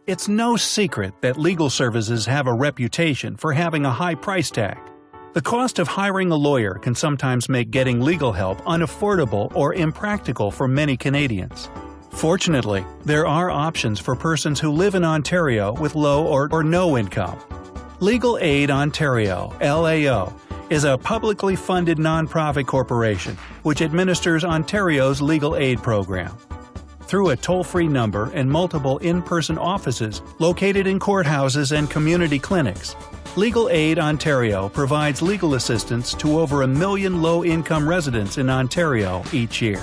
It's no secret that legal services have a reputation for having a high price tag. The cost of hiring a lawyer can sometimes make getting legal help unaffordable or impractical for many Canadians. Fortunately, there are options for persons who live in Ontario with low or no income. Legal Aid Ontario (LAO) is a publicly funded nonprofit corporation which administers Ontario's legal aid program. Through a toll-free number and multiple in-person offices located in courthouses and community clinics, Legal Aid Ontario provides legal assistance to over 1 million low-income residents in Ontario each year.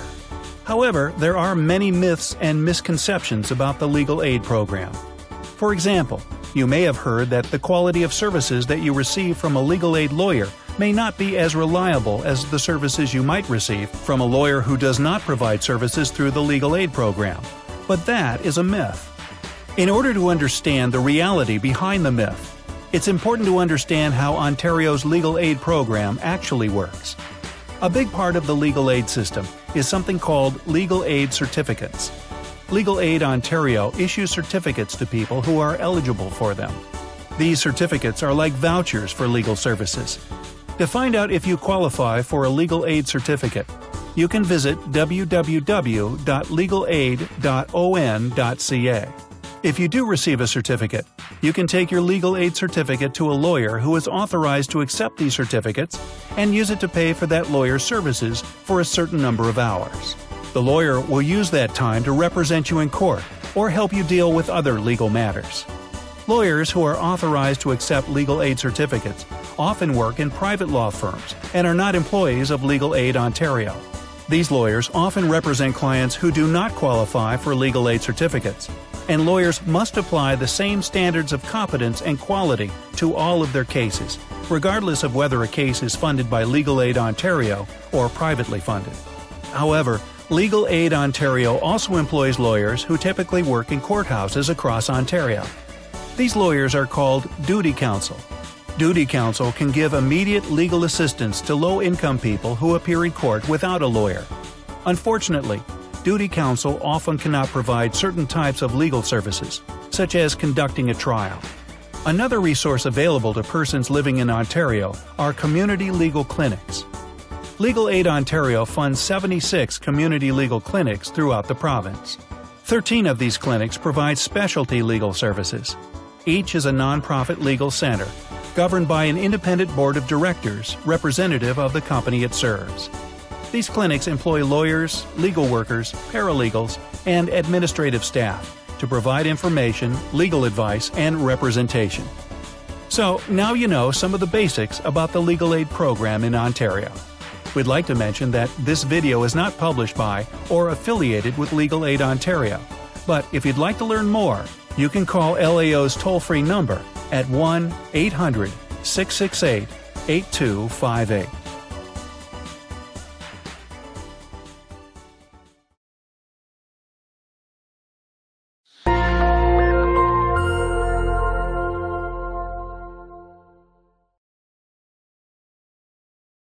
However, there are many myths and misconceptions about the legal aid program. For example, you may have heard that the quality of services that you receive from a legal aid lawyer may not be as reliable as the services you might receive from a lawyer who does not provide services through the legal aid program. But that is a myth. In order to understand the reality behind the myth, it's important to understand how Ontario's legal aid program actually works. A big part of the legal aid system is something called legal aid certificates. Legal Aid Ontario issues certificates to people who are eligible for them. These certificates are like vouchers for legal services. To find out if you qualify for a legal aid certificate, you can visit www.legalaid.on.ca. If you do receive a certificate, you can take your legal aid certificate to a lawyer who is authorized to accept these certificates and use it to pay for that lawyer's services for a certain number of hours. The lawyer will use that time to represent you in court or help you deal with other legal matters. Lawyers who are authorized to accept legal aid certificates often work in private law firms and are not employees of Legal Aid Ontario. These lawyers often represent clients who do not qualify for legal aid certificates, and lawyers must apply the same standards of competence and quality to all of their cases, regardless of whether a case is funded by Legal Aid Ontario or privately funded. However, Legal Aid Ontario also employs lawyers who typically work in courthouses across Ontario. These lawyers are called duty counsel. Duty counsel can give immediate legal assistance to low-income people who appear in court without a lawyer. Unfortunately, duty counsel often cannot provide certain types of legal services, such as conducting a trial. Another resource available to persons living in Ontario are community legal clinics. Legal Aid Ontario funds 76 community legal clinics throughout the province. 13 of these clinics provide specialty legal services. Each is a nonprofit legal center, governed by an independent board of directors representative of the company it serves. These clinics employ lawyers, legal workers, paralegals, and administrative staff to provide information, legal advice, and representation. So now you know some of the basics about the legal aid program in Ontario. We'd like to mention that this video is not published by or affiliated with Legal Aid Ontario, but if you'd like to learn more, you can call LAO's toll-free number at 1-800-668-8258.